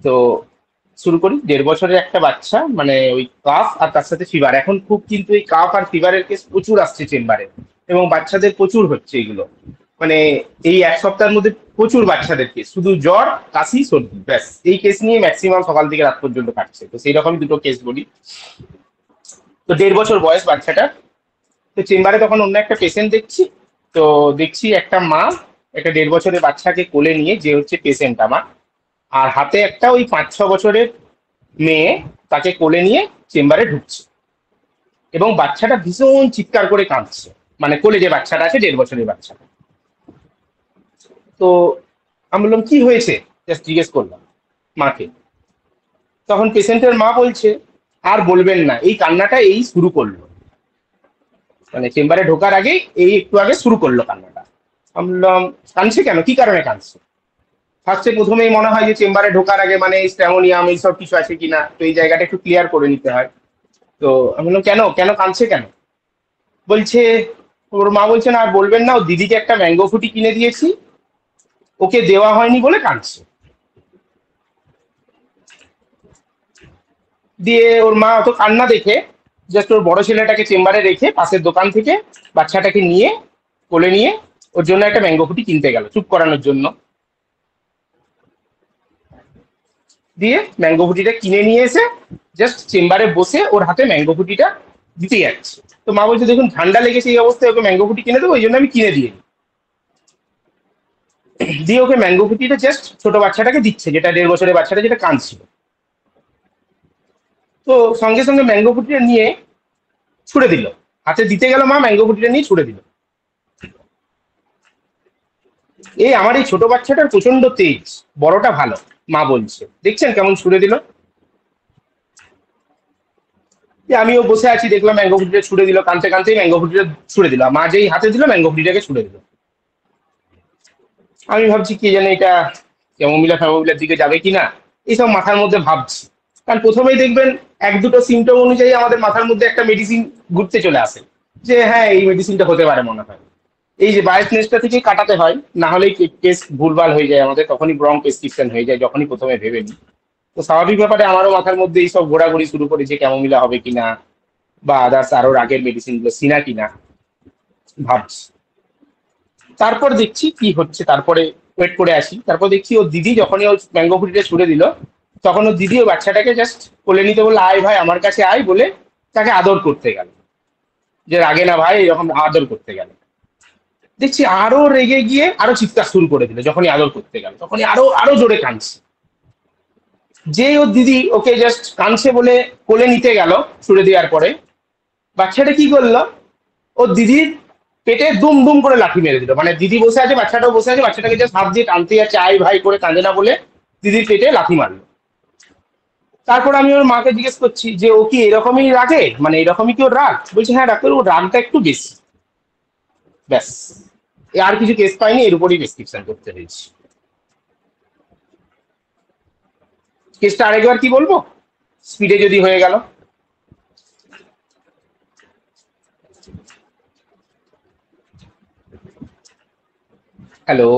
তো শুরু করি। 1.5 বছরের একটা বাচ্চা, মানে ওই কাফ আর তার সাথে ফিভার। এখন খুব কিন্তু এই কাফ আর ফিভারের কেস প্রচুর আসছে চেম্বারে, এবং বাচ্চাদের প্রচুর হচ্ছে এগুলো। মানে এই এক সপ্তাহের মধ্যে প্রচুর বাচ্চাদের কেস, শুধু জ্বর, কাশি, সর্দি, ব্যাস এই কেস নিয়ে ম্যাক্সিমাম সকাল থেকে রাত পর্যন্ত কাটছে। তো সেই রকম দুটো কেস বলি। তো 1.5 বছর বয়স বাচ্চাটা। তো চেম্বারে তখন অন্য একটা পেশেন্ট দেখছি। তো দেখছি একটা মা একটা 1.5 বছরের বাচ্চাকে কোলে নিয়ে, যে হচ্ছে পেশেন্ট আমার, আর হাতে একটা ওই 5-6 বছরের মেয়ে, তাকে কোলে নিয়ে চেম্বারে ঢুকছে। এবং বাচ্চাটা ভীষণ চিৎকার করে কাঁদছে, মানে কোলে যে বাচ্চাটা আছে 1.5 বছরের বাচ্চা। তো আমি বললাম কি হয়েছে, জাস্ট জিজ্ঞেস করলাম মাকে। তখন পেশেন্টের মা বলছে, আর বলবেন না, এই কান্নাটা এই শুরু করলো, মানে চেম্বারে ঢোকার আগে এই একটু আগে শুরু করলো কান্নাটা। আমি বললাম কাঁদছে কেন, কি কারণে কাঁদছে? ফার্স্টে প্রথমেই মনে হয় যে চেম্বারে ঢোকার আগে মানে স্ট্যামোনিয়াম এইসব কিছু আছে কিনা, তো এই জায়গাটা একটু ক্লিয়ার করে নিতে হয়। তো আমি বললাম কেন কেন কাঁদছে কেন? বলছে, ওর মা বলছে না আর বলবেন না, ও দিদিকে একটা ম্যাঙ্গো ফুটি কিনে দিয়েছি, ওকে দেওয়া হয়নি বলে কাঁদছে। দিয়ে ওর মা অত কান্না দেখে জাস্ট ওর বড় ছেলেটাকে চেম্বারে রেখে পাশের দোকান থেকে বাচ্চাটাকে নিয়ে কোলে নিয়ে ওর জন্য একটা ম্যাঙ্গো ফুটি কিনতে গেল চুপ করানোর জন্য। দিয়ে ম্যাঙ্গো ফুটিটা কিনে নিয়ে এসে জাস্ট চেম্বারে বসে ওর হাতে ম্যাঙ্গো ফুটিটা দিতে যাচ্ছে। তো মা বলছে দেখুন ঠান্ডা লেগেছে, এই অবস্থায় ওকে ম্যাঙ্গো ফুটি কিনে দেবো, ওই জন্য আমি কিনে দিয়ে দিয়ে ওকে ম্যাঙ্গো ফুটিটা জাস্ট ছোট বাচ্চাটাকে দিচ্ছে, যেটা 1.5 বছরের বাচ্চাটা, যেটা কাঁদছিল। তো সঙ্গে সঙ্গে ম্যাঙ্গো ফুটিটা নিয়ে ছুড়ে দিল, হাতে দিতে গেল মা, ম্যাঙ্গো ফুটিটা নিয়ে ছুড়ে দিল। এই আমার এই ছোট বাচ্চাটার প্রচন্ড তেজ, বড়টা ভালো। মা বলছে দেখছেন কেমন ছুড়ে দিল। আমিও বসে আছি, দেখলাম ম্যাঙ্গো ফুটিটা ছুড়ে দিল, কানতে কানতেই ম্যাঙ্গো ফুটিটা ছুড়ে দিল, মা যেই হাতে দিল ম্যাঙ্গো ফুটিটাকে ছুড়ে দিল। আমি ভাবছি কি জানি এটা ক্যামোমিলা ফ্যামোমিলার দিকে যাবে কিনা, এইসব মাথার মধ্যে ভাবছি। কারণ প্রথমেই দেখবেন এক দুটো সিমটম অনুযায়ী আমাদের মাথার মধ্যে একটা মেডিসিন ঘুরতে চলে আসে, যে হ্যাঁ এই মেডিসিনটা হতে পারে মনে হয়। এই যে বায়োসনেসটা থেকেই কাটাতে হয়, না হলে কেস ভুলভাল হয়ে যায় আমাদের, তখনই রং প্রেসক্রিপশন হয়ে যায় যখনই প্রথমে ভেবে নিই। তো স্বাভাবিক ব্যাপারে আমারও মাথার মধ্যে এইসব ঘোরাঘুরি শুরু করেছে, ক্যামোমিলা হবে কিনা বা আদার্স আরো আগের মেডিসিন গুলো সিনা কিনা ভাবছি। তারপর দেখছি কি হচ্ছে, তারপরে ওয়েট করে আসি। তারপর দেখছি ওর দিদি যখনই ওর ম্যাঙ্গো ফুটিটা ছুড়ে দিল, তখন ওর দিদি ও বাচ্চাটাকে জাস্ট কোলে নিতে বললো, আয় ভাই আমার কাছে আয় বলে তাকে আদর করতে গেল, যে রাগে না ভাই, এরকম আদর করতে গেল। দেখছি আরো রেগে গিয়ে আরো চিৎকার শুরু করে দিল, যখনই আদর করতে গেল তখনই আরো আরো জোরে কাঁদছে। যে ওর দিদি ওকে জাস্ট কাঁদছে বলে কোলে নিতে গেল ছুড়ে দেওয়ার পরে, বাচ্চাটা কি করলো, ওর দিদির পেটে দুম দুম করে লাথি মেরে দিল। মানে দিদি বসে আছে, বাচ্চাটাও বসে আছে, বাচ্চাটাকে জাস্ট হাত দিয়ে টানতে যাচ্ছে, আই ভাই করে, কাঁদে না বলে দিদির পেটে লাথি মারলো। তারপর আমি ওর মাকে জিজ্ঞেস করছি যে ও কি এরকমই রাগে, মানে এরকমই কি ওর রাগ? বলছে হ্যাঁ ডাক্তার, ওর রাগটা একটু বেশি, ব্যাস। আর কিছু কেস পাইনি, এর উপরই প্রেসক্রিপশন করতে হয়েছে। কেসটা আরেকবার কি বলবো, স্পিডে যদি হয়ে গেল। হ্যালো।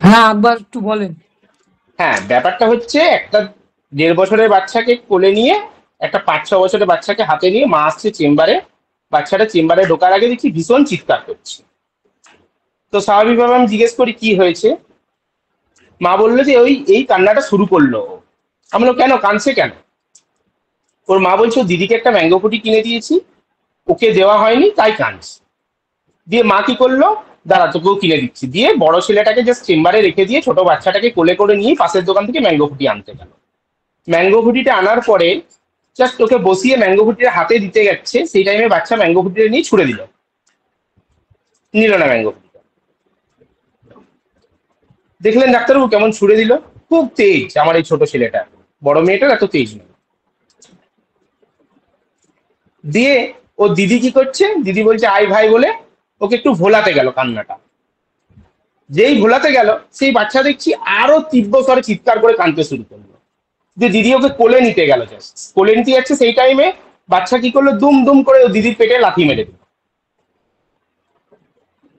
হ্যাঁ, একবার একটু বলেন। হ্যাঁ, ব্যাপারটা হচ্ছে একটা 1.5 বছরের বাচ্চাকে কোলে নিয়ে, একটা 5-6 বছরের বাচ্চাকে হাতে নিয়ে মা আসছে চেম্বারে। বাচ্চাটা চেম্বারে ঢোকার আগে দেখছি ভীষণ চিৎকার করছে। তো স্বাভাবিকভাবে আমি জিজ্ঞেস করি কি হয়েছে। মা বললো যে ওই এই কান্নাটা শুরু করলো ও। আমি বললাম কেন কাঁদছে কেন? ওর মা বলছে ও দিদিকে একটা ম্যাঙ্গো ফুটি কিনে দিয়েছি, ওকে দেওয়া হয়নি তাই কাঁদছে। দিয়ে মা কি করলো, দাঁড়া তোকেও কিনে দিচ্ছি, দিয়ে বড় ছেলেটাকে জাস্ট চেম্বারে রেখে দিয়ে ছোট বাচ্চাটাকে কোলে করে নিয়ে পাশের দোকান থেকে ম্যাঙ্গো ফুটি আনতে গেল। ম্যাঙ্গো ফুটিটা আনার পরে জাস্ট ওকে বসিয়ে ম্যাঙ্গো ফুটিটা হাতে দিতে যাচ্ছে, সেই টাইমে বাচ্চা ম্যাঙ্গো ফুটিটা নিয়ে ছুড়ে দিল, নিল না ম্যাঙ্গো ফুটিটা। দেখলেন ডাক্তারবাবু কেমন ছুড়ে দিল, খুব তেজ আমার এই ছোট ছেলেটা, বড় মেয়েটার এত তেজ নেই। দিয়ে ও দিদি কি করছে, দিদি বলছে আই ভাই বলে ওকে একটু ভোলাতে গেল কান্নাটা। যেই ভোলাতে গেল সেই বাচ্চা দেখছি আরো তীব্র স্বরে চিৎকার করে কাঁদতে শুরু করলো। যে দিদি ওকে কোলে নিতে গেল, জাস্ট কোলে নিতে যাচ্ছে সেই টাইমে বাচ্চা কি করলো, দুম দুম করে ও দিদির পেটে লাথি মেরে দিল।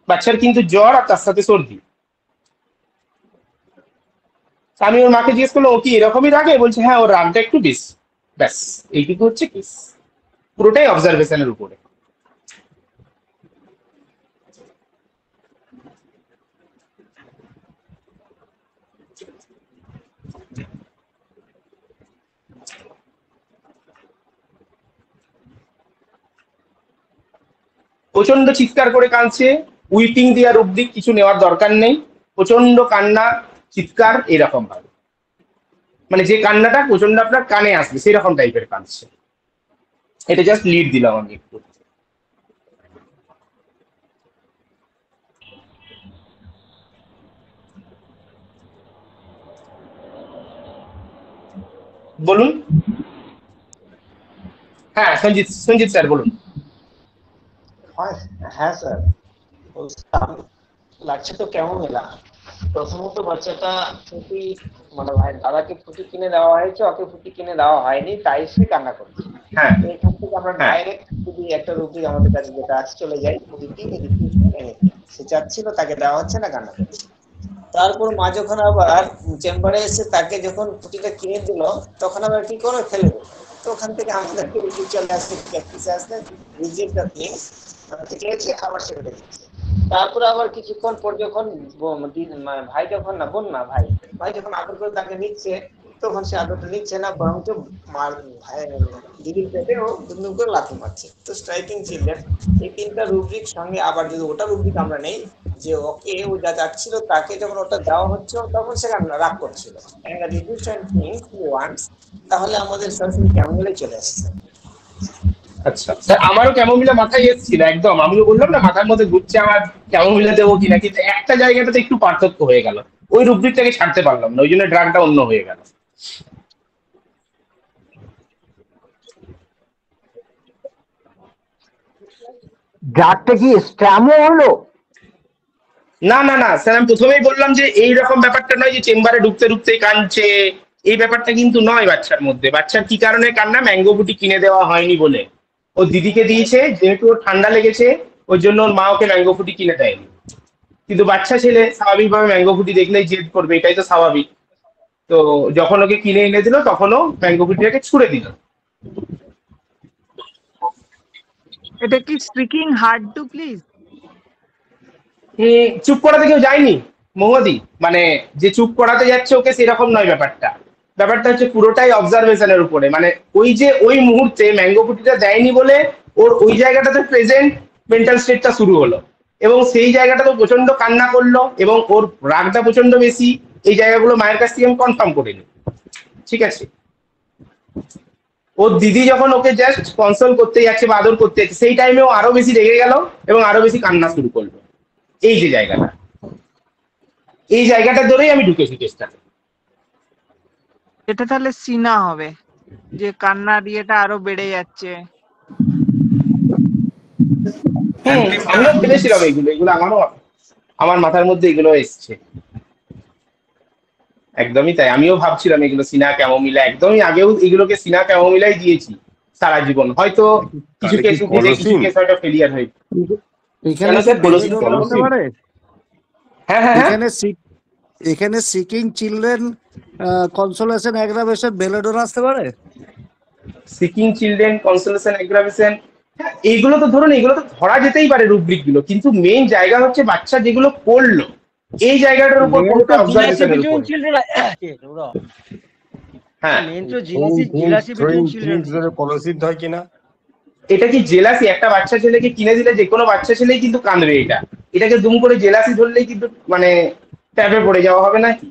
বাচ্চার কিন্তু জ্বর আর তার সাথে সর্দি। আমি ওর মাকে জিজ্ঞেস করলাম ও কি এরকমই রাগে, বলছে হ্যাঁ ওর রাগটা একটু বেশি, ব্যাস এইটুকু হচ্ছে কেস, পুরোটাই অবজারভেশনের উপরে। প্রচন্ড চিৎকার করে কাঁদছে, উইপিং দিয়া রূপ দিক কিছু নেওয়ার দরকার নেই, প্রচন্ড কান্না চিৎকার এরকম ভাবে, মানে যে কান্নাটা প্রচন্ড আপনার কানে আসবে সেরকম টাইপের কাঁদছে। এটা জাস্ট লিড দিলাম আমি একটু। বলুন। হ্যাঁ সঞ্জিত, সঞ্জিত স্যার বলুন। হ্যাঁ, হ্যাঁ স্যার বলছিলাম, লাগছে তো কেমন এলা। প্রথমত বাচ্চাটা ফুটি, মানে ভাই দাদাকে ফুটি কিনে দেওয়া হয়েছে, ওকে ফুটি কিনে দেওয়া হয়নি, তাই সে কান্না করছে। হ্যাঁ তো এখান থেকে আমরা হ্যাঁ ডাইরেক্ট যদি একটা রুগী আমাদের কাছে যেটা আছে চলে যাই, সে চাচ্ছিল তাকে দেওয়া হচ্ছে না, কান্না করছে। তারপর মা যখন আবার চেম্বারে এসে তাকে যখন ফুটিটা কিনে দিল, তখন আবার কি করে ফেলে দিল। তো ওখান থেকে আমাদেরকে রুগী চলে আসতে প্র্যাকটিসে আসতে রিজেক্টটা দিয়ে চেয়েছে, আবার সেটা দিচ্ছে। তারপরে আবার কিছুক্ষণ পর যখন ভাই যখন না বোন না ভাই ভাই যখন আদর করে তাকে নিচ্ছে, তখন সে আদরটা নিচ্ছে না, বরঞ্চ মার ভাই দিদির পেটেও দুম করে লাথি মারছে। তো স্ট্রাইকিং চিলড্রেন, এই তিনটা রুব্রিক সঙ্গে আবার যদি ওটা রুব্রিক আমরা নেই, যে ওকে ও যা যাচ্ছিল তাকে যখন ওটা দেওয়া হচ্ছে তখন সে রাগ করছিল, তাহলে আমাদের সরাসরি কেমন চলে আসছে। আচ্ছা স্যার, আমারও ক্যামোমিলা মাথায় এসেছিল একদম, আমিও বললাম না মাথার মধ্যে ঘুরছে আমার ক্যামোমিলা দেবো কিনা, কিন্তু একটা জায়গাটাতে একটু পার্থক্য হয়ে গেল, ওই রুব্রিকটাকে ছাড়তে পারলাম না, ওই জন্য ড্রাগটা অন্য হয়ে গেল। ড্রাগটা কি স্ট্যামো হলো? না না না স্যার, আমি প্রথমেই বললাম যে এই রকম ব্যাপারটা নয় যে চেম্বারে ঢুকতে ঢুকতেই কাঁদছে, এই ব্যাপারটা কিন্তু নয় বাচ্চার মধ্যে। বাচ্চার কি কারণে কান্না, ম্যাঙ্গো ফুটি কিনে দেওয়া হয়নি বলে, ও দিদিকে দিয়েছে, যেহেতু ওর ঠান্ডা লেগেছে ওই জন্য ওর মা ওকে ম্যাঙ্গো ফুটি কিনে দেয়নি। কিন্তু বাচ্চা ছেলে স্বাভাবিকভাবে ম্যাঙ্গো ফুটি দেখলেই জেদ করবে, এটাই তো স্বাভাবিক। তো যখন ওকে কিনে এনে দিল তখনও ম্যাঙ্গো ফুটিটাকে ছুড়ে দিল। এটা কি স্পিকিং হার্ড টু প্লিজ? চুপ করাতে কেউ যায়নি মহুয়াদি, মানে যে চুপ করাতে যাচ্ছে ওকে সেরকম নয় ব্যাপারটা। ব্যাপারটা হচ্ছে পুরোটাই অবজারভেশনের উপরে, মানে ওই যে ওই মুহূর্তে ম্যাঙ্গো ফুটিটা দেয়নি বলে ওর ওই জায়গাটাতে প্রেজেন্ট মেন্টাল স্টেটটা শুরু হলো, এবং সেই জায়গাটাতে প্রচন্ড কান্না করলো এবং ওর রাগটা প্রচন্ড বেশি। এই জায়গাগুলো মায়ের কাছ থেকে আমি কনফার্ম করে নিই, ঠিক আছে। ওর দিদি যখন ওকে জাস্ট কনসোল করতে যাচ্ছে বা আদর করতে যাচ্ছে, সেই টাইমে ও আরো বেশি রেগে গেল এবং আরো বেশি কান্না শুরু করলো। এই যে জায়গাটা, এই জায়গাটা ধরেই আমি ঢুকেছি কেসটাতে। এটা তাহলে সিনা হবে, যে কান্নার ইয়েটা আরো বেড়ে যাচ্ছে। আমিও ভেবেছিলাম এগুলো এগুলো আমারও, আমার মাথার মধ্যে এগুলো এসছে, একদমই তাই। আমিও ভাবছিলাম এগুলো সিনা ক্যামোমিলা, একদমই আগেও এগুলোকে সিনা ক্যামোমিলাই দিয়েছি সারা জীবন, হয়তো কিছু তাহলে কি কেস উঠেছে, কিছু কলসিন? কেস হয়তো ফেলিয়ার হয়েছে। এখানে কেন কি স্যার কলসিন? বেলেডোনা হতে পারে? হ্যাঁ হ্যাঁ হ্যাঁ, এখানে seeking children consolation aggravation belladonna আসতে পারে? সিকিং চিলড্রেন কনসোলেশন অ্যাগ্রাভেশন, এইগুলো তো ধরুন এগুলো তো ধরা যেতেই পারে রুব্রিক গুলো, কিন্তু মেইন জায়গা হচ্ছে বাচ্চা যেগুলো করলো এই জায়গাটার উপর পুরোটা অবজারভেশনের উপর। হ্যাঁ, কলসিন হয় কিনা? এটা কি জেলাসি? একটা বাচ্চা ছেলেকে কিনে দিলে যে কোনো বাচ্চা ছেলেই কিন্তু কাঁদবে, এটাকে দুম করে জেলাসি ধরলেই কিন্তু মানে ট্যাপে পড়ে যাওয়া হবে নাকি।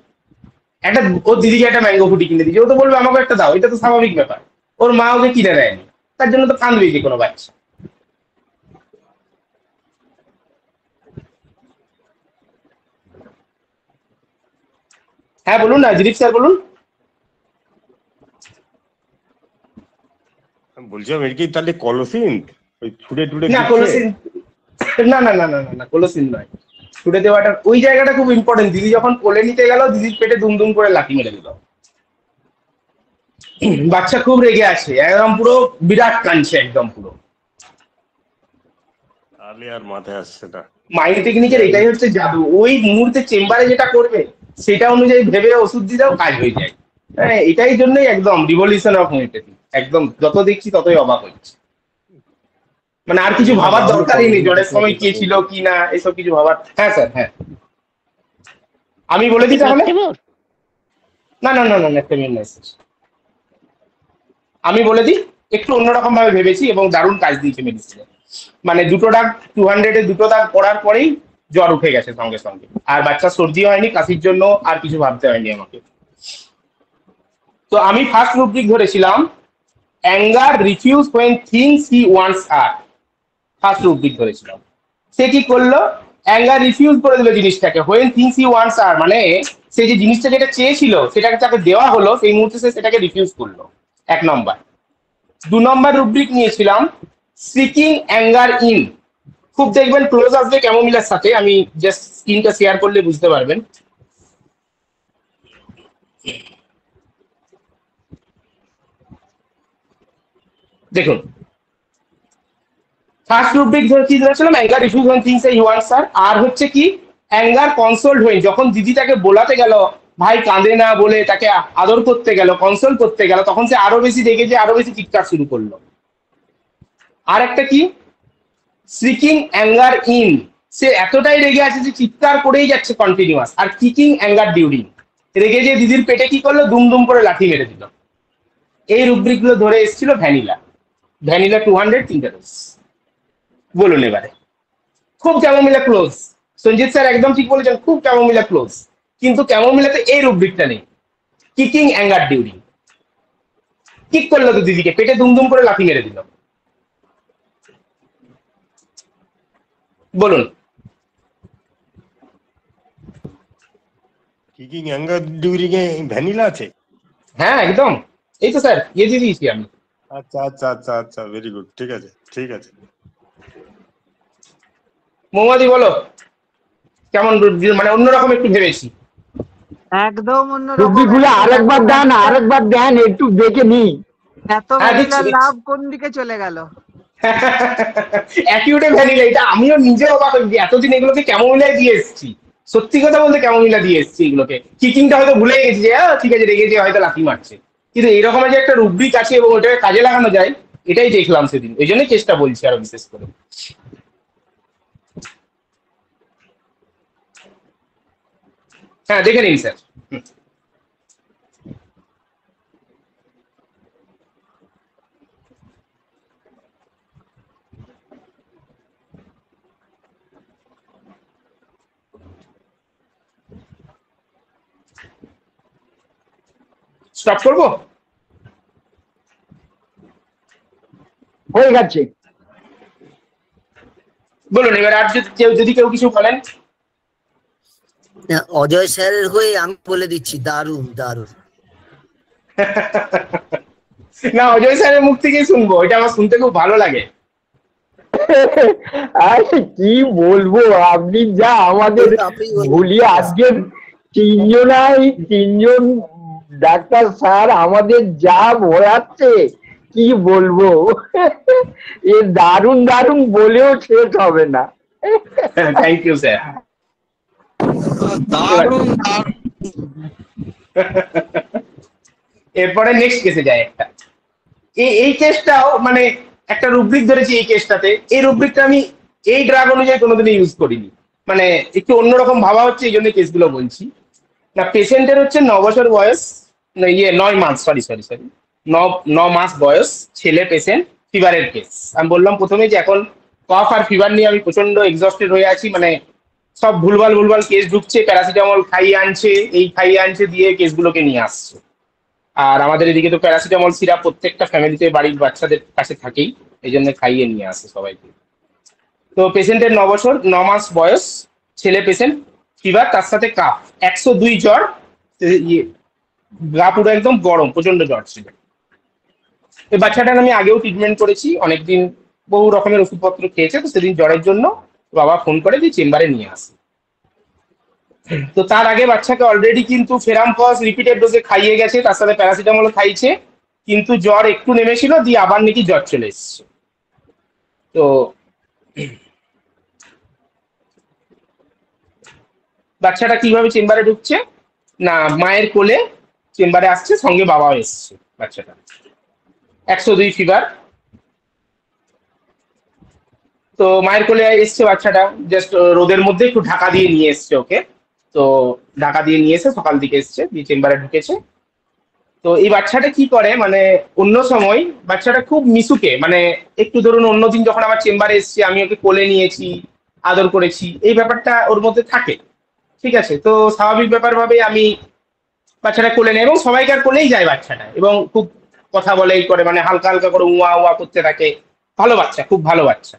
একটা ওর দিদিকে একটা ম্যাঙ্গো ফুটি কিনে দিচ্ছে, ও তো বলবে আমাকে একটা দাও, এটা তো স্বাভাবিক ব্যাপার। ওর মা ওকে কিনে দেয়নি, তার জন্য তো কাঁদবেই যে কোনো বাচ্চা। হ্যাঁ বলুন না দিলীপ স্যার, বলুন। বলছিলাম এটা কি তাহলে কলসিন? ওই ছুড়ে টুড়ে না কলসিন, না না না না না না কলসিন নয়। ছুটে দেওয়াটা ওই জায়গাটা খুব ইম্পর্টেন্ট। দিদি যখন কোলে নিতে গেল দিদির পেটে দুম দুম করে লাথি মেরে দিল, বাচ্চা খুব রেগে আছে, একদম পুরো বিরাট কাঁদছে একদম পুরো। তাহলে আর মাথায় আসছে না। মাইন্ড টেকনিকের এটাই হচ্ছে জাদু, ওই মুহূর্তে চেম্বারে যেটা করবে সেটা অনুযায়ী ভেবে ওষুধ দিয়ে দাও, কাজ হয়ে যায়। হ্যাঁ, এটাই জন্যই একদম রিভলিউশন অফ হোমিওপ্যাথি। একদম যত দেখছি ততই অবাক হচ্ছে। মানে আর কিছু এবার ভাবার তাহলে দরকারই নেই, কতদিন জ্বরের থেকে সময় কে এটা ছিল বলবো? কি না এসব কিছু ভাবার। হ্যাঁ স্যার, হ্যাঁ আমি বলে দিই তাহলে। না না না না নেক্সট নাই স্যার, আমি বলে দিই। একটু অন্যরকম ভাবে ভেবেছি এবং দারুণ কাজ দিয়েছে মেডিসিনে। মানে দুটো ডাক 200-এ দুটো দাগ পড়ার পরেই জ্বর উঠে গেছে সঙ্গে সঙ্গে, আর বাচ্চা সর্দিও হয়নি, কাশির জন্য আর কিছু ভাবতে হয়নি আমাকে। তো আমি ফার্স্ট রুব্রিক ধরেছিলাম anger refuse when things he wants are. First rubric ধরেছিলাম। সে কি করলো, অ্যাঙ্গার রিফিউজ করে দিল জিনিসটাকে, when things he wants are মানে সে যে জিনিসটা যেটা চেয়েছিল সেটাকে তাকে দেওয়া হলো, সেই মুহূর্তে সে সেটাকে রিফিউজ করলো। 1 নম্বর। 2 নম্বর রুব্রিক নিয়েছিলাম সিকিং অ্যাঙ্গার ইন। খুব দেখবেন ক্লোজ আসবে ক্যামোমিলার সাথে, আমি জাস্ট স্ক্রিনটা শেয়ার করলে বুঝতে পারবেন। দেখুন, ফার্স্ট রুব্রিক কি ধরেছিলাম, anger refuse when things he wants আর। আর হচ্ছে কি, অ্যাঙ্গার কনসোল্ড হোয়েন, যখন দিদি তাকে বোলাতে গেল ভাই কাঁদে না বলে, তাকে আদর করতে গেল, কনসোল করতে গেল, তখন সে আরো বেশি রেগে যে আরো বেশি চিৎকার শুরু করলো। আর একটা কি, সিকিং অ্যাঙ্গার ইন, সে এতটাই রেগে আছে যে চিৎকার করেই যাচ্ছে কন্টিনিউয়াস। আর কিকিং অ্যাঙ্গার ডিউরিং, রেগে যে দিদির পেটে কি করলো, দুম দুম করে লাঠি মেরে দিল। এই রুব্রিক গুলো ধরে এসেছিল ভ্যানিলা। ভ্যানিলা 200 3টে ডোজ। বলুন এবারে। খুব ক্যামোমিলা ক্লোজ, সঞ্জিত স্যার একদম ঠিক বলেছেন, খুব ক্যামোমিলা ক্লোজ। কিন্তু ক্যামোমিলাতে এই রুব্রিকটা নেই, কিকিং অ্যাঙ্গার ডিউরিং। কিক করলো তো দিদিকে, পেটে দুম দুম করে লাথি মেরে দিল। বলুন। Kicking anger during a vanilla আছে? হ্যাঁ একদম, এই তো স্যার ইয়ে দিয়ে দিয়েছি আমি। আচ্ছা আচ্ছা আচ্ছা আচ্ছা, ভেরি গুড, ঠিক আছে ঠিক আছে। মৌমাদি বলো, কেমন মানে অন্যরকম একটু ভেবেছি। একদম অন্যরকম। রুব্রিক গুলো আরেকবার দেন, আরেকবার দেন, একটু দেখে নি। এত হ্যাঁ দিচ্ছি ভ্যানিলার দিচ্ছি। লাভ কোন দিকে চলে গেল? অ্যাকিউটে ভ্যানিলা, এটা আমিও নিজে অবাক হয়েছি, এতদিন এগুলোকে ক্যামোমিলাই দিয়ে এসেছি। সত্যি কথা বলতে ক্যামোমিলা দিয়ে এসেছি এগুলোকে। কিকিংটা হয়তো ভুলে গেছি যে ঠিক আছে রেগেছে হয়তো লাথি মারছে, কিন্তু এরকম যে একটা রুব্রিক আছে এবং ওটাকে কাজে লাগানো যায়, এটাই দেখলাম সেদিন, ওই জন্যই চেষ্টা বলছি আরো বিশেষ করে। হ্যাঁ দেখে নিন স্যার। স্টপ করবো? হয়ে গেছে। বলুন এবার, আর যদি কেউ কিছু বলেন। না, অজয় স্যারের হয়ে আমি বলে দিচ্ছি, দারুণ দারুণ। না, অজয় স্যারের মুখ থেকেই শুনবো, এটা আমার শুনতে খুব ভালো লাগে। আরে কি বলবো, আপনি যা আমাদের আপনি ভুলিয়ে আজকে তিনজন ডাক্তার স্যার আমাদের যা ভরাচ্ছে কি বলবো। এ দারুণ দারুণ বলেও শেষ হবে না। Thank you sir. দারুণ। এরপরে নেক্সট কেসে যায় একটা। এই কেসটাও মানে একটা রুব্রিক ধরেছি এই কেসটাতে। এই রুব্রিকটা আমি এই ড্রাগ অনুযায়ী কোনোদিনই ইউজ করিনি, মানে একটু অন্যরকম ভাবা হচ্ছে, এই জন্য কেসগুলো বলছি। না, পেশেন্টের হচ্ছে 9 বছর বয়স, না 9 মাস, সরি 9 মাস বয়স, ছেলে পেশেন্ট, ফিভারের কেস। আমি বললাম প্রথমে যে এখন কফ আর ফিভার নিয়ে আমি প্রচন্ড এক্সস্টেড হয়ে আছি, মানে সব ভুলভাল কেস ঢুকছে, প্যারাসিটামল খাইয়ে আনছে, এই খাইয়ে আনছে দিয়ে কেসগুলোকে নিয়ে আসছে। আর আমাদের এদিকে তো প্যারাসিটামল সিরাপ প্রত্যেকটা ফ্যামিলিতে বাড়ির বাচ্চাদের কাছে থাকেই, এই জন্য খাইয়ে নিয়ে আসে সবাইকে। তো পেশেন্টের 9 মাস বয়স, ছেলে পেশেন্ট, ফিভার, তার সাথে কাফ, 102 জ্বর, গা পুরো একদম গরম, প্রচন্ড জ্বর ছিল। এই বাচ্চাটার আমি আগেও ট্রিটমেন্ট করেছি অনেকদিন, বহু রকমের ওষুধপত্র খেয়েছে। তো সেদিন জ্বরের জন্য বাবা ফোন করে যে চেম্বারে নিয়ে আসে। তো তার আগে বাচ্চাকে অলরেডি কিন্তু ফেরামপস রিপিটেড ডোজে খাইয়ে গেছে, তার সাথে প্যারাসিটামল খাইছে, কিন্তু জ্বর একটু নেমেছিল, দিয়ে আবার নাকি জ্বর চলে এসছে। তো বাচ্চাটা কিভাবে চেম্বারে ঢুকছে, না, মায়ের কোলে চেম্বারে আসছে, সঙ্গে বাবাও এসছে বাচ্চাটা। 102 ফিভার। তো মায়ের কোলে এসছে বাচ্চাটা, জাস্ট রোদের মধ্যে একটু ঢাকা দিয়ে নিয়ে এসছে ওকে। তো ঢাকা দিয়ে নিয়ে এসে সকাল দিকে এসছে, দিয়ে চেম্বারে ঢুকেছে। তো এই বাচ্চাটা কি করে, মানে অন্য সময় বাচ্চাটা খুব মিশুকে, মানে একটু ধরুন অন্যদিন যখন আমার চেম্বারে এসছে আমি ওকে কোলে নিয়েছি, আদর করেছি, এই ব্যাপারটা ওর মধ্যে থাকে। ঠিক আছে, তো স্বাভাবিক ব্যাপার ভাবে আমি বাচ্চাটা কোলে নেই, এবং সবাইকার কোলেই যায় বাচ্চাটা, এবং খুব কথা বলে এই করে, মানে হালকা হালকা করে উয়া উয়া করতে থাকে। ভালো বাচ্চা, খুব ভালো বাচ্চা।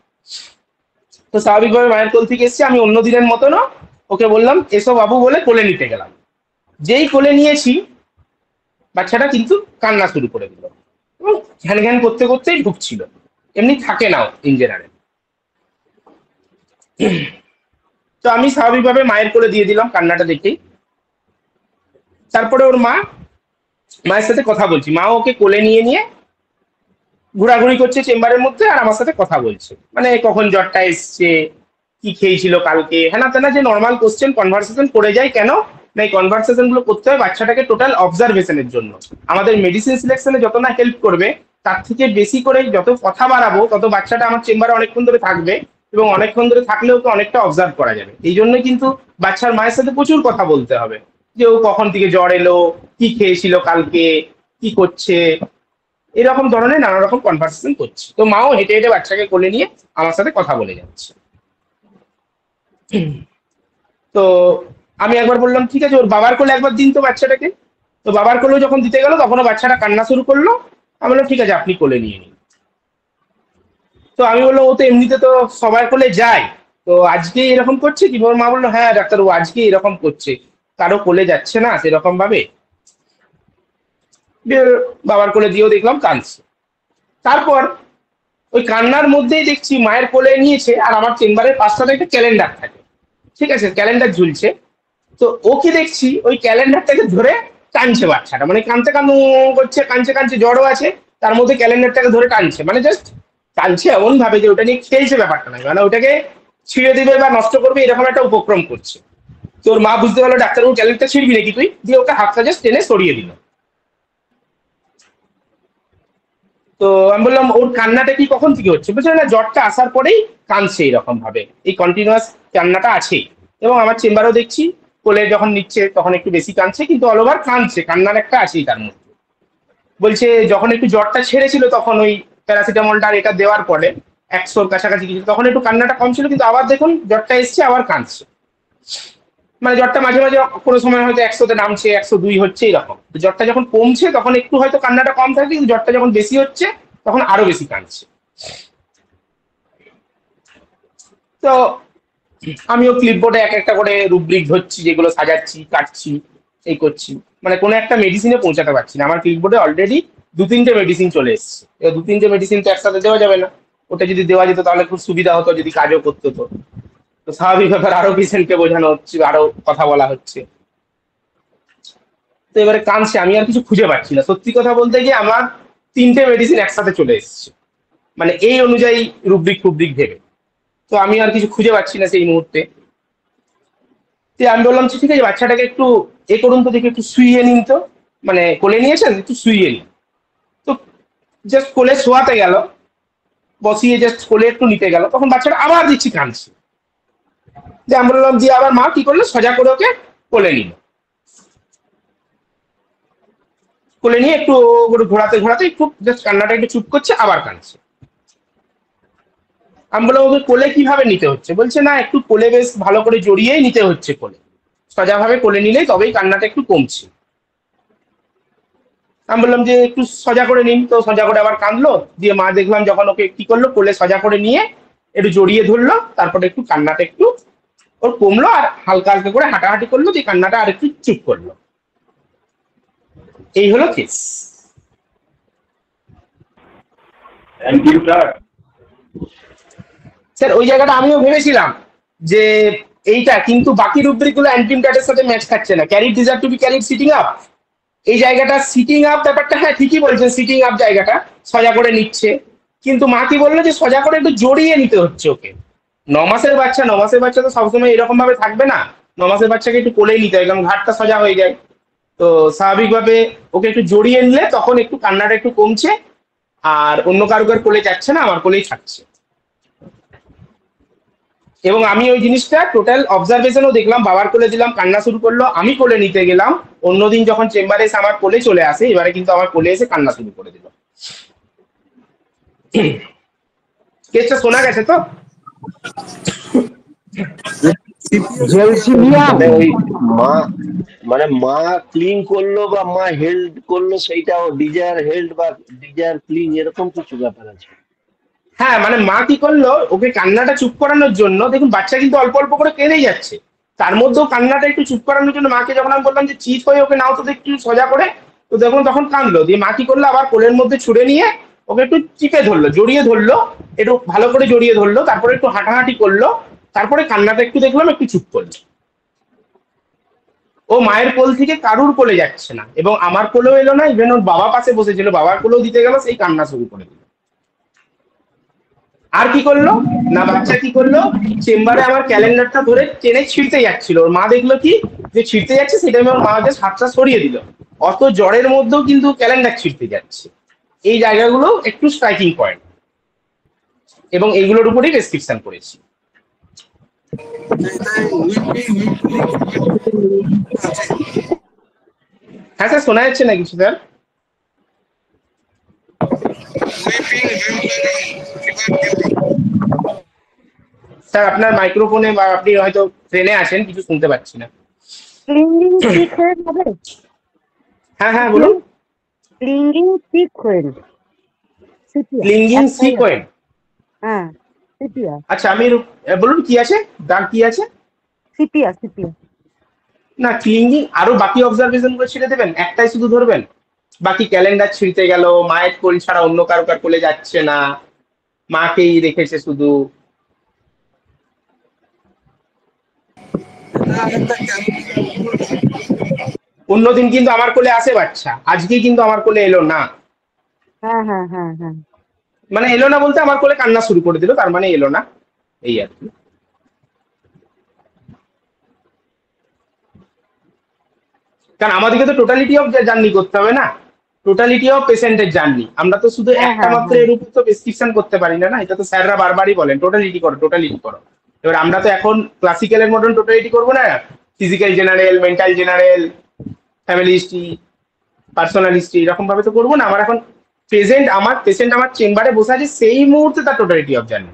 তো স্বাভাবিকভাবে মায়ের কোল থেকে এসছে, আমি অন্য দিনের মতনও ওকে বললাম এসো বাবু বলে কোলে নিতে গেলাম। যেই কোলে নিয়েছি বাচ্চাটা কিন্তু কান্না শুরু করে দিল, এবং ঘ্যান ঘ্যান করতে করতেই ঢুকছিল। এমনি থাকে না ইন জেনারেল। তো আমি স্বাভাবিকভাবে মায়ের কোলে দিয়ে দিলাম কান্নাটা দেখেই। তারপরে ওর মায়ের সাথে কথা বলছি, মা ওকে কোলে নিয়ে নিয়ে ঘোরাঘুরি করছে চেম্বারের মধ্যে, আর আমার সাথে কথা বলছে, মানে কখন জ্বরটা এসছে, কি খেয়েছিল কালকে, হ্যাঁ তেনা, যে নর্মাল কোশ্চেন কনভারসেশন করে যায়। কেন না, এই কনভারসেশন গুলো করতে হয় বাচ্চাটাকে টোটাল অবজারভেশনের জন্য। আমাদের মেডিসিন সিলেকশনে যত না হেল্প করবে, তার থেকে বেশি করে যত কথা বাড়াবো তত বাচ্চাটা আমার চেম্বারে অনেকক্ষণ ধরে থাকবে, এবং অনেকক্ষণ ধরে থাকলে ওকে অনেকটা অবজার্ভ করা যাবে। এই জন্য কিন্তু বাচ্চার মায়ের সাথে প্রচুর কথা বলতে হবে, যে ও কখন থেকে জ্বর এলো, কি খেয়েছিল কালকে, কি করছে, এরকম ধরনের নানা রকম কনভারসেশন করছে। তো মাও হেঁটে হেঁটে বাচ্চাকে কোলে নিয়ে আমার সাথে কথা বলে যাচ্ছে। তো আমি একবার বললাম ঠিক আছে ওর বাবার কোলে একবার দিন তো বাচ্চাটাকে। তো বাবার কোলেও যখন দিতে গেল তখনও বাচ্চাটা কান্না শুরু করলো। আমি বললাম ঠিক আছে আপনি কোলে নিয়ে নিন। তো আমি বললাম ও তো এমনিতে তো সবার কোলে যায়, তো আজকে এরকম করছে কি? ওর মা বললো হ্যাঁ ডাক্তার, ও আজকে এরকম করছে, কারো কোলে যাচ্ছে না সেরকম ভাবে। বাবার কোলে দিয়েও দেখলাম কাঁদছে। তারপর ওই কান্নার মধ্যেই দেখছি মায়ের কোলে নিয়েছে, আর আমার চেম্বারের পাশটাতে একটা ক্যালেন্ডার থাকে, ঠিক আছে, ক্যালেন্ডার ঝুলছে। তো ওকে দেখছি ওই ক্যালেন্ডারটাকে ধরে টানছে বাচ্চাটা, মানে কানতে কান্দু করছে, কাঁদছে কাঁদছে, জ্বরও আছে, তার মধ্যে ক্যালেন্ডারটাকে ধরে টানছে, মানে জাস্ট টানছে এমন ভাবে যে ওটা নিয়ে খেলছে ব্যাপারটা নয়, মানে ওটাকে ছিঁড়ে দিবে বা নষ্ট করবে এরকম একটা উপক্রম করছে। তোর মা বুঝতে পারলো ডাক্তারবাবু ক্যালেন্ডারটা ছিঁড়বি নাকি তুই, দিয়ে ওকে হাতটা জাস্ট টেনে সরিয়ে দিল। তো আমি বললাম ওর কান্নাটা কি কখন থেকে হচ্ছে? বলছে না জ্বরটা আসার পরেই কাঁদছে এরকম ভাবে, এই কন্টিনিউয়াস কান্নাটা আছেই। এবং আমার চেম্বারেও দেখছি কোলে যখন নিচ্ছে তখন একটু বেশি কাঁদছে, কিন্তু অল ওভার কাঁদছে, কান্নার একটা আছেই তার মধ্যে। বলছে যখন একটু জ্বরটা ছেড়েছিল তখন ওই প্যারাসিটামলটা আর এটা দেওয়ার পরে 100-র কাছাকাছি কিছু, তখন একটু কান্নাটা কম ছিল, কিন্তু আবার দেখুন জ্বরটা এসছে আবার কাঁদছে। মানে জ্বরটা মাঝে মাঝে কোনো সময় হয়তো 100-তে নামছে, 102 হচ্ছে, এরকম। জ্বরটা যখন কমছে তখন একটু হয়তো কান্নাটা কম থাকে, কিন্তু জ্বরটা যখন বেশি হচ্ছে তখন আরো বেশি কাঁদছে। তো আমিও ক্লিপবোর্ডে এক একটা করে রুব্রিক ধরছি, যেগুলো সাজাচ্ছি, কাটছি, এই করছি, মানে কোনো একটা মেডিসিনে পৌঁছাতে পারছি না। আমার ক্লিপবোর্ডে অলরেডি 2-3টে মেডিসিন চলে এসছে, 2-3টে মেডিসিন তো একসাথে দেওয়া যাবে না। ওটা যদি দেওয়া যেত তাহলে খুব সুবিধা হতো, যদি কাজও করতে হতো। তো স্বাভাবিক ব্যাপার, আরো পেশেন্টকে বোঝানো হচ্ছে, আরো কথা বলা হচ্ছে। তো এবারে কাঁদছে, আমি আর কিছু খুঁজে পাচ্ছি না। সত্যি কথা বলতে গিয়ে আমার 3টে মেডিসিন একসাথে চলে এসছে, মানে এই অনুযায়ী রুব্রিক ফুব্রিক ভেবে। তো আমি আর কিছু খুঁজে পাচ্ছি না সেই মুহূর্তে। আমি বললাম ঠিক আছে বাচ্চাটাকে একটু করুন তো, দেখে একটু শুইয়ে নিন তো, মানে কোলে নিয়েছেন একটু শুইয়ে নিন। তো জাস্ট কোলে শোয়াতে গেল, বসিয়ে জাস্ট কোলে একটু নিতে গেল, তখন বাচ্চাটা আবার দিচ্ছি কাঁদছে। যে আমি বললাম যে আবার মা কি করলো, সোজা করে ওকে কোলে নিল। কোলে নিয়ে একটু ঘোরাতে ঘোরাতে একটু জাস্ট কান্নাটা একটু চুপ করছে, আবার কাঁদছে। আমি বললাম ওকে কোলে কিভাবে নিতে হচ্ছে? বলছে না একটু কোলে বেশ ভালো করে জড়িয়েই নিতে হচ্ছে, কোলে সোজাভাবে কোলে নিলেই তবেই কান্নাটা একটু কমছে। আমি বললাম যে একটু সোজা করে নিন, তো সোজা করে আবার কাঁদলো। দিয়ে মা দেখলাম যখন ওকে কি করলো, কোলে সোজা করে নিয়ে একটু জড়িয়ে ধরলো, তারপরে একটু কান্নাটা একটু ওর কমলো, আর হালকা হালকা করে হাঁটাহাঁটি করলো, যে কান্নাটা আর একটু চুপ করলো। এই হলো কেস। স্যার ওই জায়গাটা আমিও ভেবেছিলাম যে এইটা, কিন্তু বাকি রুব্রিক গুলো অ্যান্টিমটাটের সাথে ম্যাচ খাচ্ছে না। Carried deserve to be carried sitting up, এই জায়গাটা সিটিং আপ ব্যাপারটা, হ্যাঁ ঠিকই বলছেন, সিটিং আপ জায়গাটা সোজা করে নিচ্ছে, কিন্তু মা কি বললো যে সোজা করে একটু জড়িয়ে নিতে হচ্ছে ওকে। 9 মাসের বাচ্চা তো সবসময় এরকম ভাবে থাকবে না। 9 মাসের বাচ্চাকে একটু কোলেই নিতে হয়, কারণ ঘাটটা সোজা হয়ে যায়। তো স্বাভাবিকভাবে ওকে একটু জড়িয়ে নিলে তখন একটু কান্নাটা একটু কমছে, আর অন্য কারোর কোলে যাচ্ছে না, আমার কোলেই থাকছে। এবং আমি ওই জিনিসটা টোটাল অবজারভেশনও দেখলাম, বাবার কোলে দিলাম, কান্না শুরু করলো, আমি কোলে নিতে গেলাম, অন্যদিন যখন চেম্বারে এসে আমার কোলে চলে আসে, এবারে কিন্তু আমার কোলে এসে কান্না শুরু করে দিল। কেসটা শোনা গেছে তো? জেলসিমিয়াম ওই মা মানে মা ক্লিন করলো বা মা হেল্ড করলো, সেইটাও ডিজায়ার হেল্ড বা ডিজায়ার ক্লিন এরকম কিছু ব্যাপার আছে? হ্যাঁ, মানে মা কি করলো, ওকে কান্নাটা চুপ করানোর জন্য, দেখুন বাচ্চা কিন্তু অল্প অল্প করে কেঁদেই যাচ্ছে, তার মধ্যেও কান্নাটা একটু চুপ করানোর জন্য মাকে যখন আমি বললাম যে চিৎ হয়ে ওকে নাও তো একটু সোজা করে, তো দেখুন তখন কাঁদলো, দিয়ে মা কি করলো, আবার কোলের মধ্যে ছুড়ে নিয়ে ওকে একটু চিপে ধরলো, জড়িয়ে ধরলো, একটু ভালো করে জড়িয়ে ধরলো, তারপরে একটু হাঁটাহাঁটি করলো, তারপরে কান্নাটা একটু দেখলাম একটু চুপ করলো। ও মায়ের কোল থেকে কারুর কোলে যাচ্ছে না, এবং আমার কোলেও এলো না, ইভেন ওর বাবা পাশে বসেছিল, বাবার কোলেও দিতে গেল, সেই কান্না শুরু করে দিল। আর কি করলো না, বাচ্চা কি করলো, চেম্বারে আমার ক্যালেন্ডারটা ধরে টেনে ছিঁড়তে যাচ্ছিল, ওর মা দেখলো কি যে ছিঁড়তে যাচ্ছে, সেটা আমার মাকে হাতটা সরিয়ে দিল, অত জ্বরের মধ্যেও কিন্তু ক্যালেন্ডার ছিঁড়তে যাচ্ছে। এই জায়গাগুলো একটু স্ট্রাইকিং পয়েন্ট, এবং এইগুলোর উপরেই রেস্ট্রিকশন করেছি। হ্যাঁ স্যার, শোনা যাচ্ছে না কিছু স্যার? স্যার আপনার মাইক্রোফোনে, বা আপনি হয়তো ট্রেনে আছেন, কিছু শুনতে পাচ্ছি না। ক্লিঙ্গিং সিকোয়েন্স হবে? হ্যাঁ হ্যাঁ বলুন। ক্লিঙ্গিং সিকোয়েন্স। ক্লিঙ্গিং সিকোয়েন্স, হ্যাঁ সিপিয়া। আচ্ছা আমি বলুন কি আছে, দাগ কি আছে? Sepia sepia. না, ক্লিঙ্গিং আরো বাকি অবজারভেশন গুলো ছেড়ে দেবেন, একটাই শুধু ধরবেন? বাকি ক্যালেন্ডার ছিঁড়তে গেল, মায়ের কোল ছাড়া অন্য কারো কোলে যাচ্ছে না, মাকেই রেখেছে শুধু। অন্যদিন কিন্তু আমার কোলে আসে বাচ্চা, আজকে কিন্তু আমার কোলে এলো না। হ্যাঁ হ্যাঁ হ্যাঁ হ্যাঁ। মানে এলো না বলতে আমার কোলে কান্না শুরু করে দিল, তার মানে এলো না, এই আর কি। কারণ আমাদেরকে তো টোটালিটি অফ জার্নি করতে হবে না, টোটালিটি অফ পেশেন্টের জার্নি, আমরা তো শুধু একটা মাত্র এর উপর তো প্রেসক্রিপশন করতে পারি না, না, এটা তো স্যাররা বারবারই বলেন টোটালিটি করো টোটালিটি করো। এবার আমরা তো এখন ক্লাসিক্যালের মতন টোটালিটি করবো না, physical general, mental general, family history, personal history, এরকম ভাবে তো করবো না। আমার এখন পেশেন্ট আমার চেম্বারে বসে আছে, সেই মুহূর্তে তার টোটালিটি অফ জার্নি,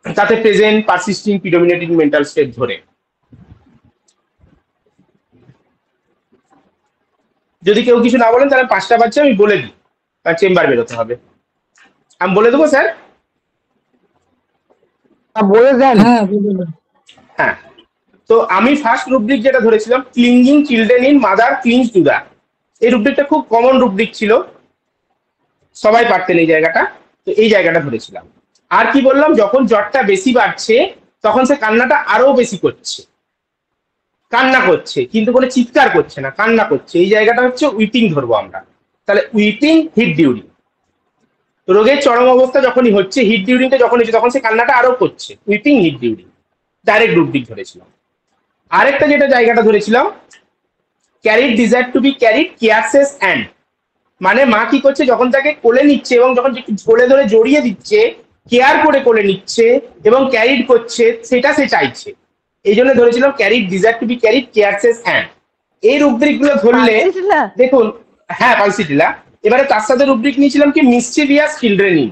তাতে প্রেজেন্ট, পারসিস্টিং, প্রিডোমিনেটিং মেন্টাল স্টেট ধরে। যদি কেউ কিছু না বলেন তাহলে 5টা বাচ্চা আমি বলে দিই, তার চেম্বার বেরোতে হবে, আমি বলে দেবো স্যার? বলে দেন। হ্যাঁ বলুন। হ্যাঁ, তো আমি ফার্স্ট রুব্রিক যেটা ধরেছিলাম, clinging children in mother clings to the, এই রুব্রিকটা খুব কমন রুব্রিক ছিল, সবাই পারতেন এই জায়গাটা, তো এই জায়গাটা ধরেছিলাম। আর কি বললাম, যখন জ্বরটা বেশি বাড়ছে তখন সে কান্নাটা আরো বেশি করছে, কান্না করছে কিন্তু কোনো চিৎকার করছে না, কান্না করছে, এই জায়গাটা হচ্ছে উইপিং ধরবো আমরা। তাহলে উইপিং হিট ডিউরিং, রোগের চরম অবস্থা যখনই হচ্ছে, হিট ডিউরিংটা যখন হচ্ছে তখন সে কান্নাটা আরো করছে, weeping heat during, direct rubric ধরেছিলাম। আরেকটা যেটা জায়গাটা ধরেছিলাম, carried desire to be carried caresses and, মানে মা কি করছে, যখন তাকে কোলে নিচ্ছে এবং যখন কোলে ধরে জড়িয়ে দিচ্ছে, কেয়ার করে কোলে নিচ্ছে এবং ক্যারিড করছে, সেটা সে চাইছে, এই জন্য ধরেছিলাম carried desire to be carried caresses and. এই রুব্রিক গুলো ধরলে দেখুন, হ্যাঁ পালসিটিলা। এবারে তার সাথে রুব্রিক নিয়েছিলাম কি, মিসচিভিয়াস চিলড্রেন ইন,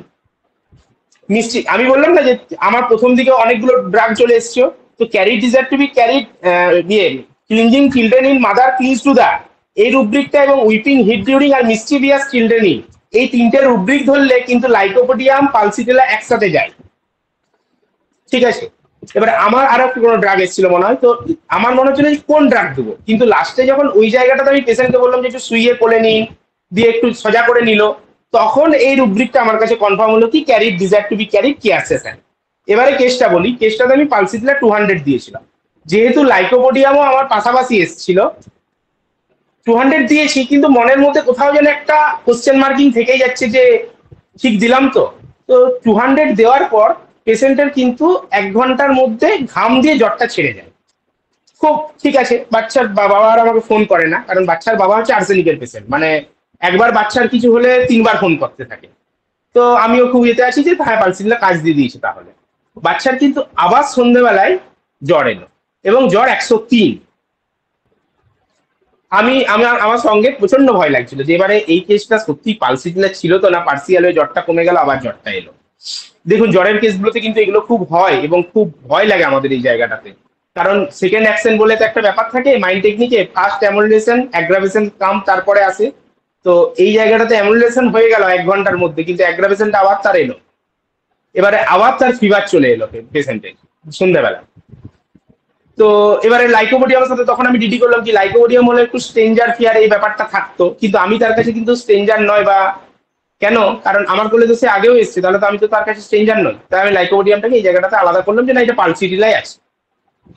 আমি বললাম না যে আমার প্রথম দিকে অনেকগুলো ড্রাগ চলে এসছে, তো carried desire to be carried clinging children in mother clings to the, এই রুব্রিকটা এবং উইপিং হিট ডিউরিং আর মিসচিভিয়াস চিলড্রেন ইন, এই তিনটে রুব্রিক ধরলে কিন্তু লাইকোপোডিয়াম, পালসিটিলা একসাথে যায়, ঠিক আছে। এবারে আমার আরো কোনো ড্রাগ এসেছিল মনে হয়, তো আমার মনে হচ্ছিল কোন ড্রাগ দেবো, কিন্তু লাস্টে যখন ওই জায়গাটাতে আমি পেশেন্টকে বললাম যে একটু শুইয়ে কোলে নিন, দিয়ে একটু সোজা করে নিল, তখন এই রুব্রিকটা আমার কাছে কনফার্ম হলো কি, carried desire to be carried caresses and. এবারে কেসটা বলি, কেসটাতে আমি পালসিটিলা 200 দিয়েছিলাম, যেহেতু লাইকোপোডিয়ামও আমার পাশাপাশি এসেছিল, 200 দিয়েছি, কিন্তু মনের মধ্যে কোথাও যেন একটা কোশ্চেন মার্কিং থেকেই যাচ্ছে যে ঠিক দিলাম তো। তো 200 দেওয়ার পর পেশেন্টের কিন্তু 1 ঘন্টার মধ্যে ঘাম দিয়ে জ্বরটা ছেড়ে যায়, খুব ঠিক আছে, বাচ্চার বাবা আর আমাকে ফোন করে না, কারণ বাচ্চার বাবা হচ্ছে আর্সেনিকের পেশেন্ট, মানে একবার বাচ্চার কিছু হলে 3বার ফোন করতে থাকে। তো আমিও খুব ইয়েতে আছি যে হ্যাঁ পালসিটিলা কাজ দিয়ে দিয়েছে। তাহলে বাচ্চার কিন্তু আবার সন্ধ্যেবেলায় জ্বর এলো এবং জ্বর 103। আমার সঙ্গে প্রচন্ড ভয় লাগছিল যে এবারে এই কেসটা সত্যি পালসিটিলা ছিল তো না পার্সিয়াল হয়ে জ্বরটা কমে গেল আবার জ্বরটা এলো। দেখুন জ্বরের কেসগুলোতে কিন্তু এগুলো খুব হয় এবং খুব ভয় লাগে আমাদের এই জায়গাটাতে, কারণ সেকেন্ড অ্যাকশন বলে তো একটা ব্যাপার থাকে মাইন্ড টেকনিকে, ফার্স্ট অ্যামুলেশন অ্যাগ্রাভেশন কাম তারপরে আসে। তো এই জায়গাটাতে অ্যামুলেশন হয়ে গেল 1 ঘন্টার মধ্যে, কিন্তু অ্যাগ্রাভেশনটা আবার তার এলো, এবারে আবার তার ফিভার চলে এলো পেশেন্টের সন্ধ্যাবেলা। তো এবারে লাইকোপোডিয়ামের সাথে তখন আমি ডিডি করলাম কি লাইকোপোডিয়াম হলে একটু স্ট্রেঞ্জার ফিয়ার এই ব্যাপারটা থাকতো, কিন্তু আমি তার কাছে কিন্তু স্ট্রেঞ্জার নয়। বা কেন, কারণ আমার কোলে তো সে আগেও এসছে, তাহলে তো আমি তো তার কাছে স্ট্রেঞ্জার নই। তাই আমি লাইকোপোডিয়ামটাকে এই জায়গাটাতে আলাদা করলাম যে না এটা পালসিটিলাই আছে।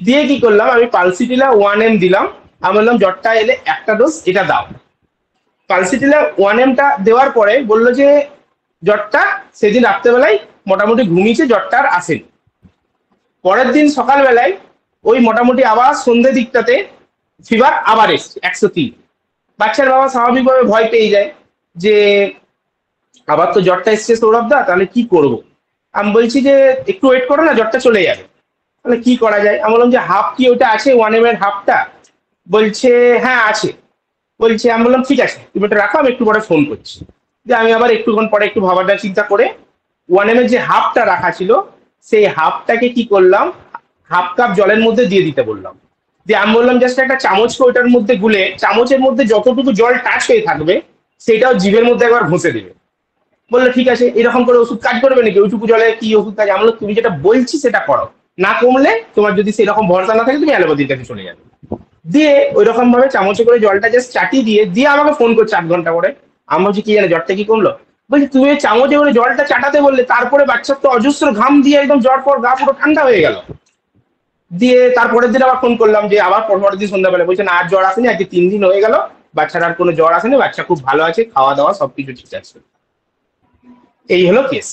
দিয়ে কি করলাম, আমি পালসিটিলা 1M দিলাম। আমি বললাম জ্বরটা এলে একটা ডোজ এটা দাও। পালসিটিলা 1Mটা দেওয়ার পরে বললো যে জ্বরটা সেদিন রাত্রেবেলায় মোটামুটি ঘুমিয়েছে, জ্বরটা আর আসেনি। পরের দিন সকালবেলায় ওই মোটামুটি আবার সন্ধ্যে দিকটাতে ফিভার আবার এসছে 103। বাচ্চার বাবা স্বাভাবিকভাবে ভয় পেয়ে যায় যে আবার তো জ্বরটা এসছে সৌরভদা, তাহলে কি করব। আমি বলছি যে একটু ওয়েট করো না, জ্বরটা চলে যাবে। তাহলে কি করা যায়, আমি বললাম যে হাফ কি ওটা আছে 1M এর হাফটা? বলছে হ্যাঁ আছে। বলছে, আমি বললাম ঠিক আছে তুমি এটা রাখো, আমি একটু পরে ফোন করছি। যে আমি আবার একটুক্ষণ পরে একটু ভাবাটা চিন্তা করে 1M এর যে হাফটা রাখা ছিল সেই হাফটাকে কি করলাম, হাফ কাপ জলের মধ্যে দিয়ে দিতে বললাম। দিয়ে আমি বললাম জাস্ট একটা চামচকে ওইটার মধ্যে গুলে চামচের মধ্যে যতটুকু জল টাচ হয়ে থাকবে সেটাও জিভের মধ্যে একবার ঘষে দেবে। বললো ঠিক আছে, এরকম করে ওষুধ কাজ করবে নাকি, ওইটুকু জলে কি ওষুধ কাজ? আমি বললাম তুমি যেটা বলছি সেটা করো, না কমলে তোমার যদি সেরকম ভরসা না থাকে তুমি অ্যালোপ্যাথির কাছে চলে যাবে। দিয়ে ওই রকম ভাবে চামচে করে জলটা জাস্ট চাটিয়ে দিয়ে আমাকে ফোন করছে 8 ঘন্টা করে। আমি বলছি কি জানে জ্বরটা কি কমলো? বলছি তুমি ওই চামচে করে জলটা চাটাতে বললে, তারপরে বাচ্চার তো অজস্র ঘাম দিয়ে একদম জ্বর পর গা পুরো ঠান্ডা হয়ে গেল। দিয়ে তারপরের দিন আবার ফোন করলাম যে আবার পরের দিন সন্ধ্যাবেলা বলছে না আর জ্বর আসেনি, আজকে 3 দিন হয়ে গেল বাচ্চার আর কোনো জ্বর আসেনি, বাচ্চা খুব ভালো আছে, খাওয়া দাওয়া সবকিছু ঠিক আছে। এই হলো কেস।